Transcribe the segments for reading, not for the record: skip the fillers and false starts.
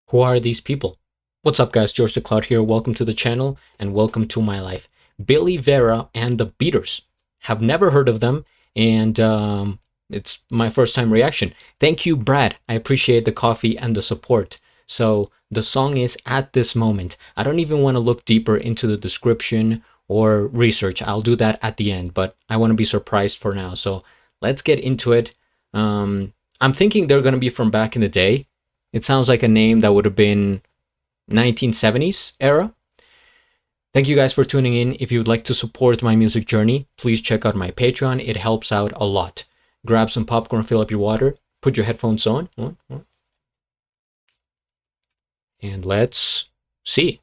Who are these people? What's up, guys? GeorgeTheCloud here. Welcome to the channel and welcome to my life. Billy, Vera, and the Beaters. Have never heard of them, and it's my first time reaction. Thank you, Brad. I appreciate the coffee and the support. So the song is At This Moment. I don't even want to look deeper into the description or research. I'll do that at the end, but I want to be surprised for now. So let's get into it. I'm thinking they're going to be from back in the day. It sounds like a name that would have been 1970s era. Thank you guys for tuning in. If you would like to support my music journey, please check out my Patreon. It helps out a lot. Grab some popcorn, fill up your water, put your headphones on, and let's see.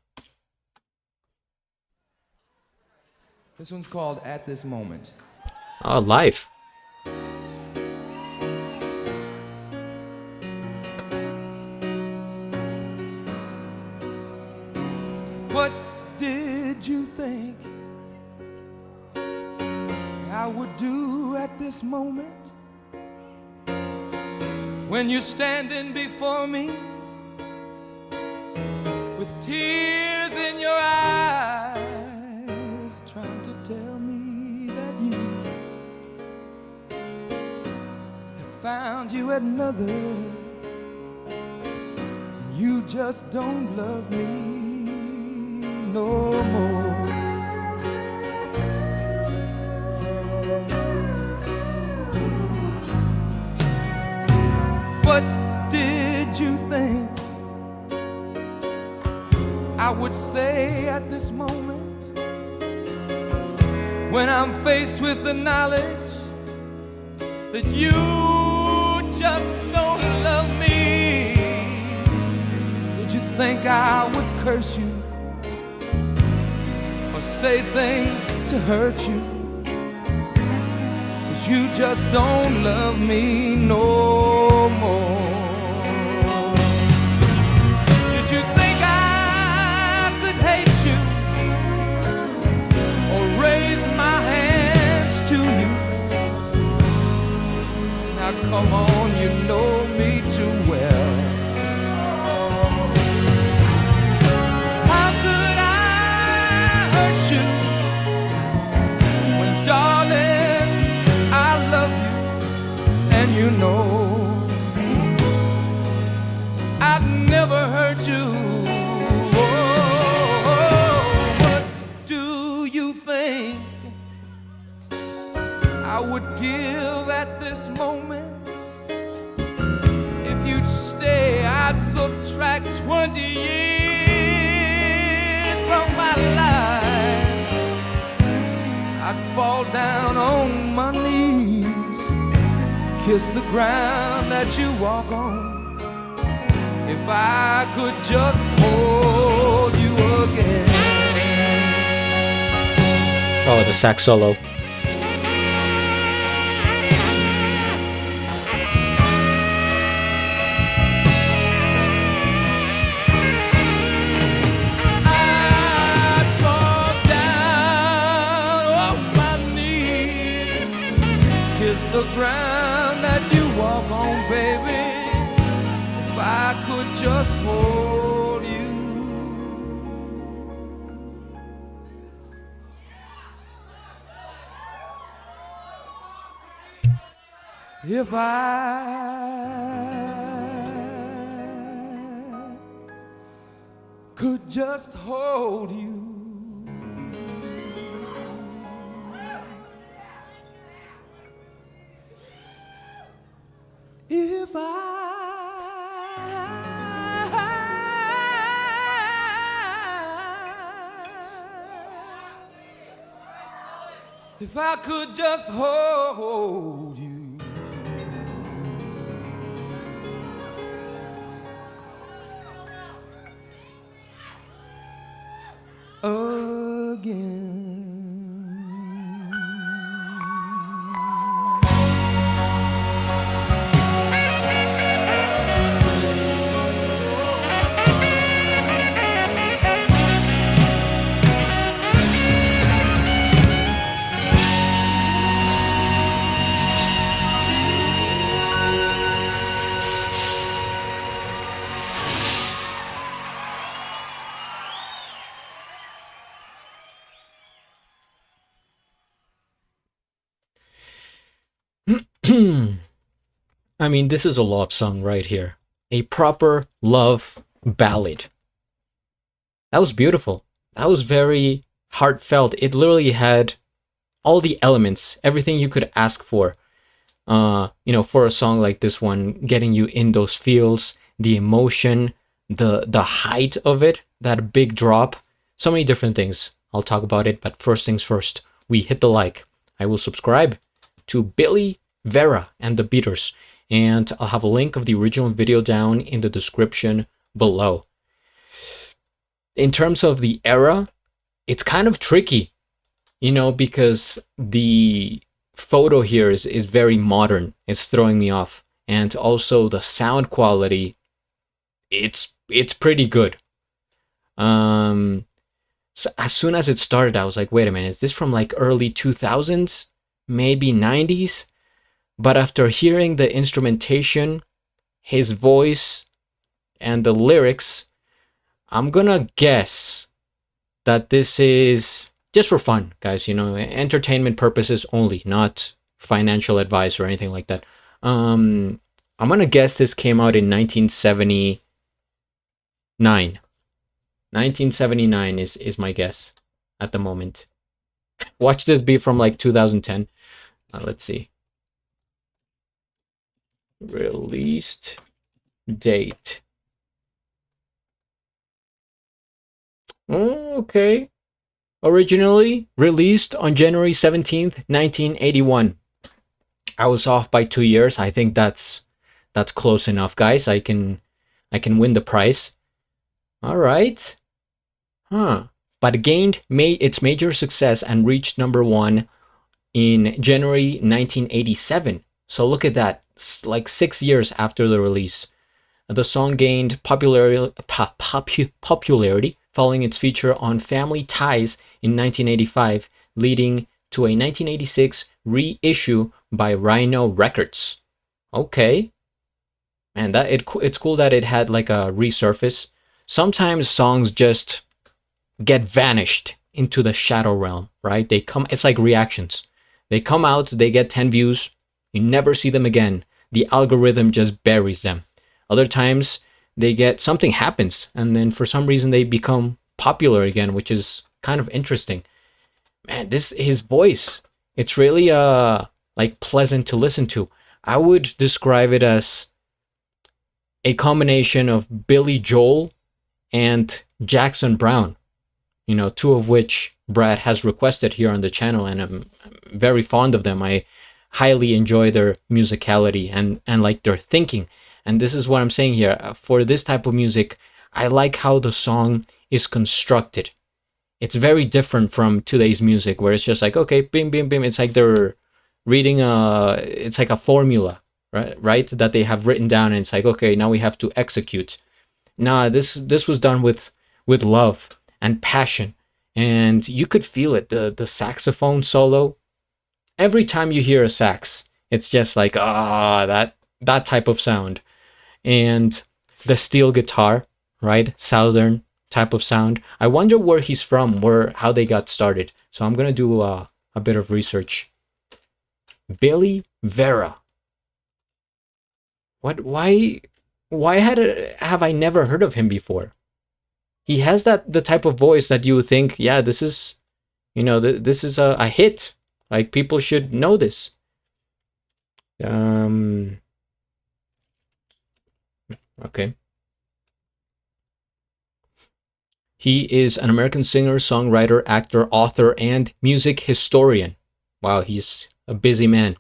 This one's called At This Moment. Oh, live. What did you think I would do at this moment when you're standing before me with tears in your eyes, trying to tell me that you have found you another and you just don't love me no more. What did you think I would say at this moment when I'm faced with the knowledge that you just don't love me? Did you think I would curse you or say things to hurt you? 'Cause you just don't love me no more. Did you think I could hate you or raise my hands to you? Now come on, you know me too well. How could I hurt you when, darling, I love you and you know I'd never hurt you? Oh, what do you think I would give at this moment? If you'd stay, I'd subtract 20 years from my life. I'd fall down on my knees, kiss the ground that you walk on, if I could just hold you again. Oh, the sax solo. I'd fall down on my knees, kiss the ground that you walk on, baby, if I could just hold you. If I could just hold you. If I could just hold you. Again. I mean, this is a love song right here. A proper love ballad. That was beautiful. That was very heartfelt. It literally had all the elements, everything you could ask for. For a song like this one, getting you in those feels, the emotion, the height of it, that big drop, so many different things. I'll talk about it, but first things first, we hit the like. I will subscribe to Billy, Vera, and the Beaters, and I'll have a link of the original video down in the description below. In terms of the era, it's kind of tricky, because the photo here is very modern. It's throwing me off. And also the sound quality, it's pretty good. So as soon as it started, I was like, wait a minute, is this from like early 2000s? Maybe 90s? But after hearing the instrumentation, his voice, and the lyrics, I'm gonna guess that this is just for fun, guys, entertainment purposes only, not financial advice or anything like that. I'm gonna guess this came out in 1979. 1979 is my guess at the moment. Watch this be from like 2010. Let's see. Released date. Oh, okay. Originally released on January 17th, 1981. I was off by 2 years. I think that's close enough, guys. I can win the prize. All right. But gained its major success and reached #1 in January 1987. So look at that, like 6 years after the release. The song gained popularity following its feature on Family Ties in 1985, leading to a 1986 reissue by Rhino Records. Okay. And it's cool that it had like a resurface. Sometimes songs just get vanished into the shadow realm, right? It's like reactions. They come out, they get 10 views, you never see them again. The algorithm just buries them. Other times something happens, and then for some reason they become popular again, which is kind of interesting. Man, his voice, it's really like pleasant to listen to. I would describe it as a combination of Billy Joel and Jackson Browne, two of which Brad has requested here on the channel, and I'm very fond of them. I highly enjoy their musicality and like their thinking. And this is what I'm saying here. For this type of music, I like how the song is constructed. It's very different from today's music, where it's just like, okay, bim, bim, bim. It's like they're reading it's like a formula, right? That they have written down, and it's like, okay, now we have to execute. Nah, this was done with love and passion, and you could feel it. The saxophone solo. Every time you hear a sax, it's just like that type of sound, and the steel guitar, right? Southern type of sound. I wonder where he's from, how they got started. So I'm gonna do a bit of research. Billy Vera. What? Why have I never heard of him before? He has the type of voice that you would think, yeah, this is, this is a hit. Like, people should know this. Okay. He is an American singer, songwriter, actor, author, and music historian. Wow, he's a busy man.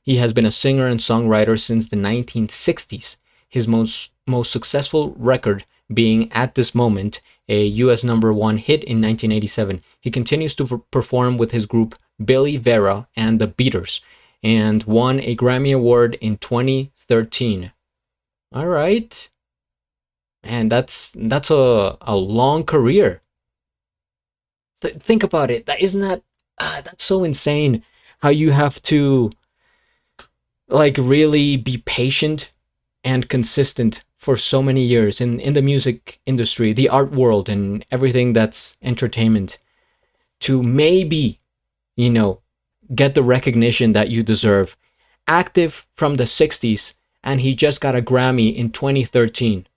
He has been a singer and songwriter since the 1960s. His most successful record being At This Moment, a US #1 hit in 1987. He continues to perform with his group Billy, Vera, and the Beaters, and won a Grammy Award in 2013. All right. And that's a long career. Think about it. That's so insane how you have to like really be patient and consistent for so many years in the music industry, the art world, and everything that's entertainment, to maybe, get the recognition that you deserve active from the 60s, and he just got a Grammy in 2013,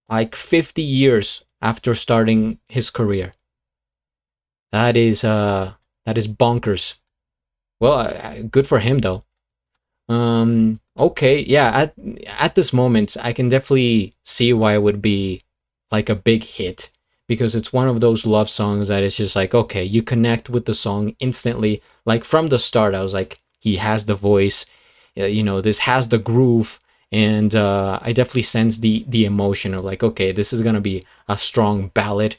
like 50 years after starting his career. That is bonkers. Well, good for him though. Okay, yeah, at this moment I can definitely see why it would be like a big hit, because it's one of those love songs that is just like, okay, you connect with the song instantly. Like from the start I was like, he has the voice, this has the groove, and I definitely sense the emotion of like, okay, this is going to be a strong ballad.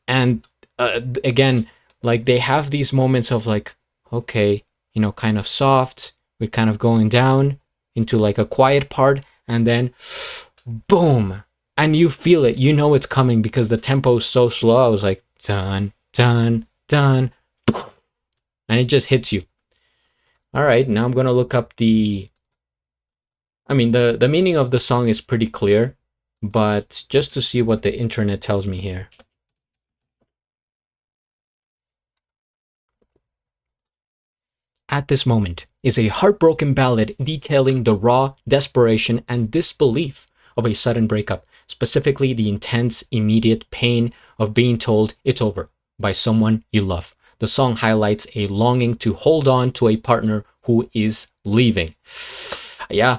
And again, like they have these moments of like, okay, kind of soft, we're kind of going down into like a quiet part, and then boom, and you feel it, it's coming because the tempo is so slow. I was like, dun dun dun, and it just hits you. All right, now I'm gonna look up the meaning of the song is pretty clear, but just to see what the internet tells me here. At This Moment is a heartbroken ballad detailing the raw desperation and disbelief of a sudden breakup, specifically the intense, immediate pain of being told it's over by someone you love. The song highlights a longing to hold on to a partner who is leaving. Yeah,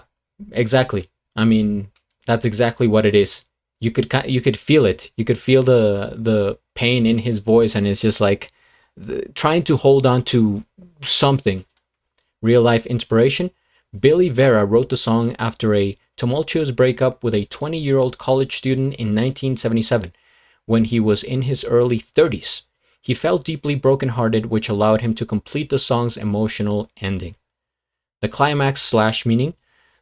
exactly. I mean, that's exactly what it is. You could feel it. You could feel the pain in his voice, and it's just like trying to hold on to something. Real life inspiration. Billy Vera wrote the song after a tumultuous breakup with a 20-year-old college student in 1977 when he was in his early 30s. He felt deeply brokenhearted, which allowed him to complete the song's emotional ending. The climax / meaning.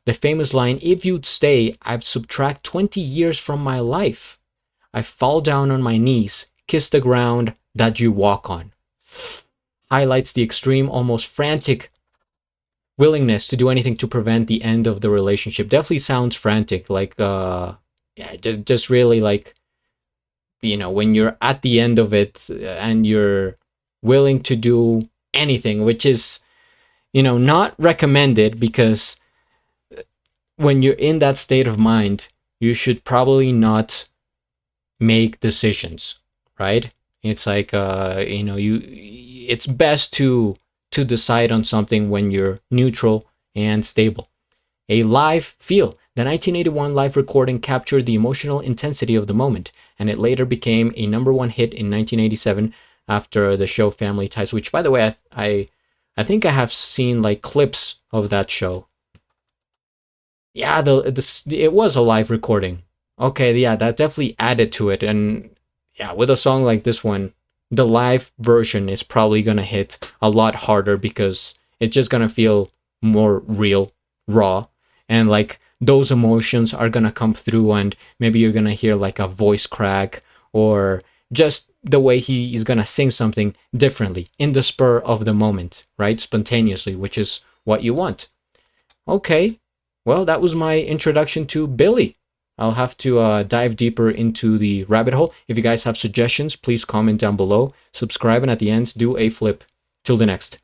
The famous line, "If you'd stay, I'd subtract 20 years from my life. I fall down on my knees, kiss the ground that you walk on," highlights the extreme, almost frantic willingness to do anything to prevent the end of the relationship. Definitely sounds frantic, like yeah, just really like, when you're at the end of it and you're willing to do anything, which is, not recommended, because when you're in that state of mind, you should probably not make decisions, right? It's like it's best to decide on something when you're neutral and stable. A live feel. The 1981 live recording captured the emotional intensity of the moment, and it later became a #1 hit in 1987 after the show Family Ties, which, by the way, I think I have seen like clips of that show. Yeah, it was a live recording. Okay, yeah, that definitely added to it. And yeah, with a song like this one, the live version is probably gonna hit a lot harder because it's just gonna feel more real, raw, and like those emotions are gonna come through, and maybe you're gonna hear like a voice crack, or just the way he's gonna sing something differently in the spur of the moment, right? Spontaneously, which is what you want. Okay, well, that was my introduction to Billy. I'll have to dive deeper into the rabbit hole. If you guys have suggestions, please comment down below. Subscribe, and at the end, do a flip. Till the next.